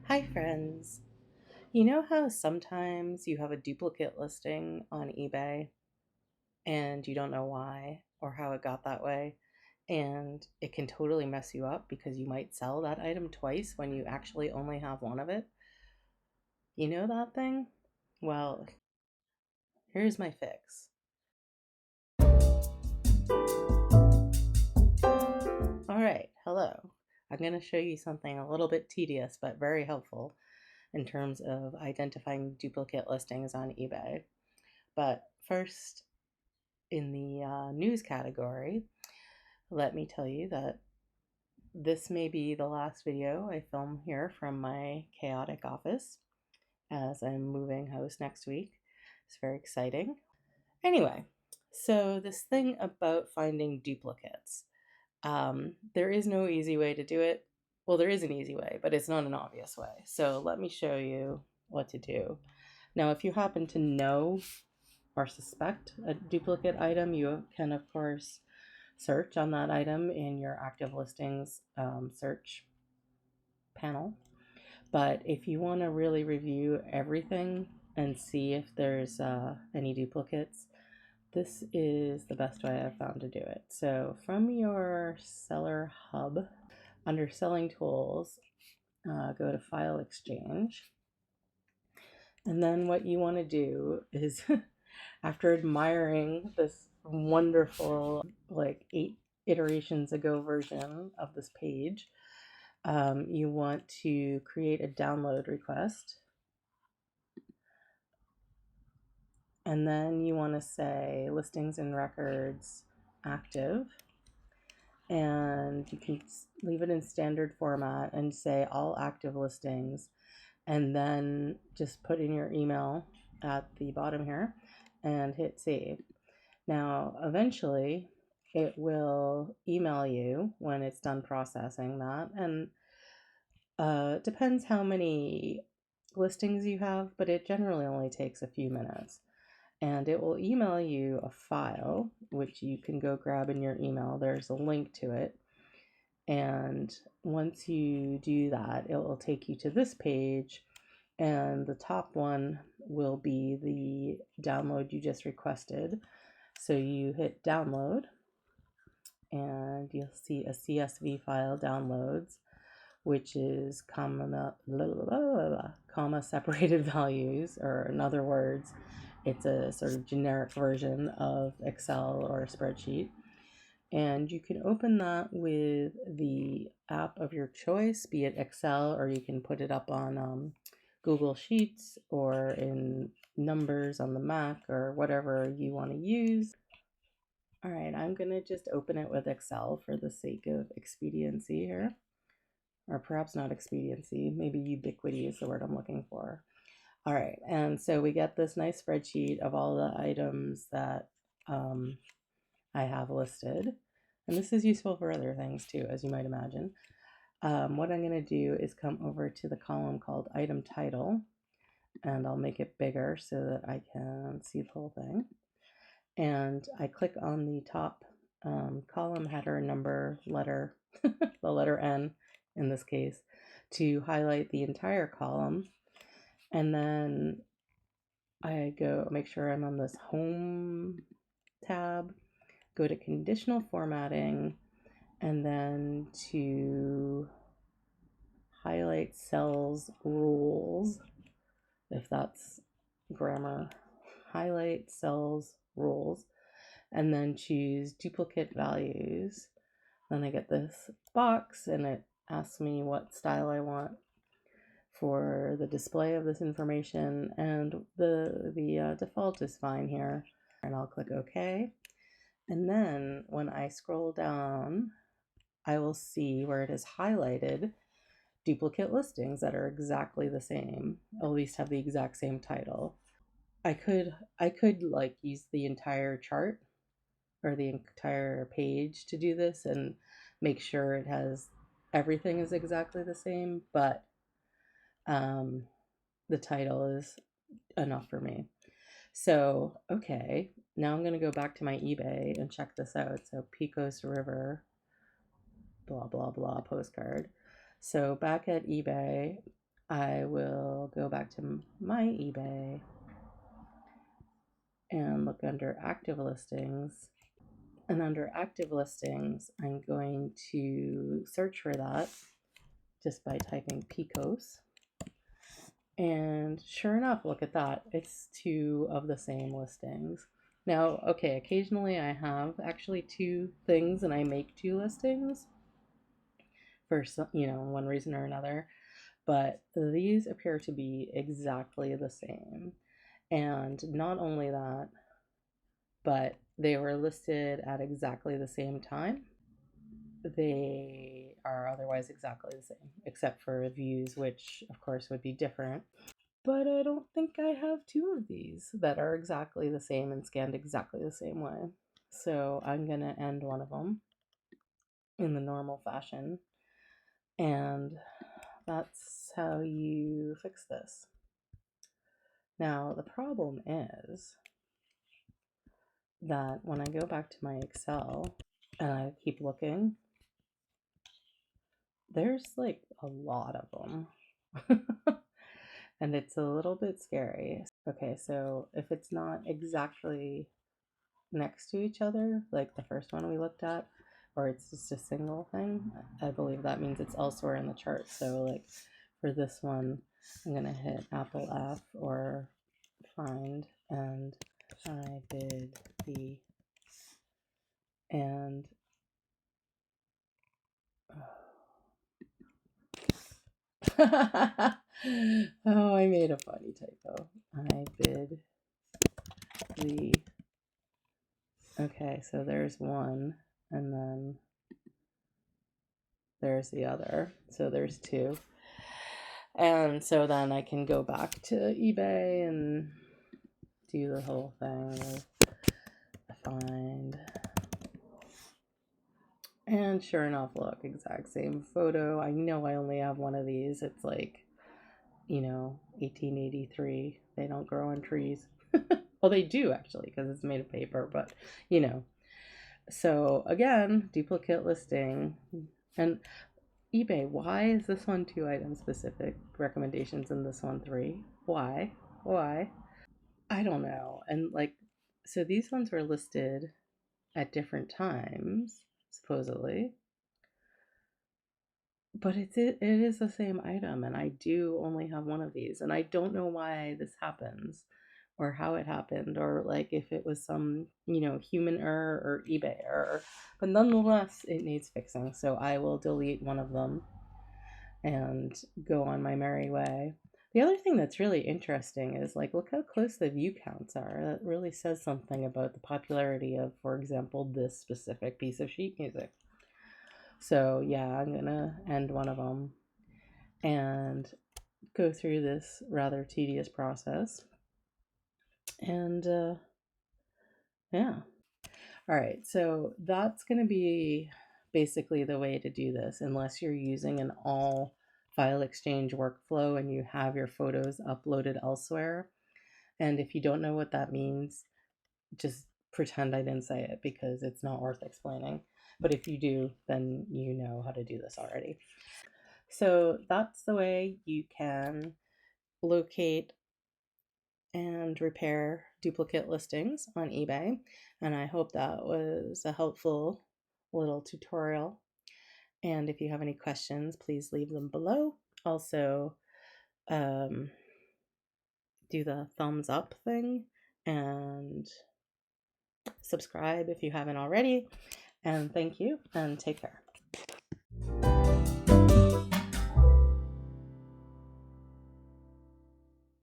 Hi, friends. You know how sometimes you have a duplicate listing on eBay and you don't know why or how it got that way? And it can totally mess you up because you might sell that item twice when you actually only have one of it. You know that thing? Well, here's my fix. All right, hello. I'm going to show you something a little bit tedious but very helpful in terms of identifying duplicate listings on eBay. But first, in the news category, let me tell you that this may be the last video I film here from my chaotic office as I'm moving house next week. It's very exciting. Anyway, so this thing about finding duplicates. There is no easy way to do it. Well, there is an easy way, but it's not an obvious way. So let me show you what to do. Now, if you happen to know or suspect a duplicate item, you can, of course, search on that item in your active listings search panel. But if you want to really review everything and see if there's any duplicates, this is the best way I've found to do it. So from your seller hub, under selling tools, go to file exchange. And then what you want to do is, after admiring this wonderful, like 8 iterations ago version of this page, you want to create a download request. And then you want to say listings and records active. And you can leave it in standard format and say all active listings. And then just put in your email at the bottom here and hit save. Now, eventually, it will email you when it's done processing that. And depends how many listings you have, but it generally only takes a few minutes. And it will email you a file, which you can go grab in your email. There's a link to it. And once you do that, it will take you to this page. And the top one will be the download you just requested. So you hit download and you'll see a CSV file downloads, which is comma separated values, or in other words, it's a sort of generic version of Excel or a spreadsheet. And you can open that with the app of your choice, be it Excel, or you can put it up on Google Sheets or in Numbers on the Mac or whatever you want to use. All right, I'm going to just open it with Excel for the sake of expediency here. Or perhaps not expediency, maybe ubiquity is the word I'm looking for. All right, and so we get this nice spreadsheet of all the items that I have listed. And this is useful for other things too, as you might imagine. What I'm going to do is come over to the column called item title, and I'll make it bigger so that I can see the whole thing. And I click on the top column header number letter, the letter N in this case, to highlight the entire column. And then I go make sure I'm on this home tab, go to conditional formatting, and then to highlight cells rules, if that's grammar, highlight cells rules, and then choose duplicate values. Then I get this box and it asks me what style I want for the display of this information, and the default is fine here, and I'll click OK. And then when I scroll down, I will see where it is highlighted duplicate listings that are exactly the same, at least have the exact same title. I could like use the entire chart or the entire page to do this and make sure it has everything is exactly the same, but the title is enough for me. So, okay, now I'm going to go back to my eBay and check this out. So, Pecos River, blah, blah, blah, postcard. So, back at eBay, I will go back to my eBay and look under active listings. And under active listings, I'm going to search for that just by typing Picos. And sure enough, look at that. It's two of the same listings. Now, okay, occasionally I have actually two things and I make two listings for some, one reason or another. But these appear to be exactly the same. And not only that, but they were listed at exactly the same time. They are otherwise exactly the same, except for views, which of course would be different. But I don't think I have two of these that are exactly the same and scanned exactly the same way. So I'm going to end one of them in the normal fashion. And that's how you fix this. Now, the problem is that when I go back to my Excel and I keep looking, there's like a lot of them. And it's a little bit scary. Okay, so if it's not exactly next to each other, like the first one we looked at, or it's just a single thing, I believe that means it's elsewhere in the chart. So, like for this one, I'm gonna hit Apple F or find, and I did the, and oh, I made a funny typo. I bid the, okay, so there's one, and then there's the other. So there's two. And so then I can go back to eBay and do the whole thing of find. And sure enough, look, exact same photo. I know I only have one of these. It's like, 1883. They don't grow on trees. Well, they do actually, because it's made of paper, but you know. So again, duplicate listing. And eBay, why is this one 2 item specific recommendations and this one 3? Why? Why? I don't know. And like, so these ones were listed at different times, supposedly, but it is the same item, and I do only have one of these, and I don't know why this happens, or how it happened, or like if it was some human error or eBay error. But nonetheless, it needs fixing. So I will delete one of them and go on my merry way. The other thing that's really interesting is like, look how close the view counts are. That really says something about the popularity of, for example, this specific piece of sheet music. So yeah, I'm gonna end one of them and go through this rather tedious process. And yeah. All right, so that's going to be basically the way to do this, unless you're using an all file exchange workflow and you have your photos uploaded elsewhere. And if you don't know what that means, just pretend I didn't say it because it's not worth explaining. But if you do, then you know how to do this already. So that's the way you can locate and repair duplicate listings on eBay. And I hope that was a helpful little tutorial. And if you have any questions, please leave them below. Also, do the thumbs up thing and subscribe if you haven't already. And thank you, and take care.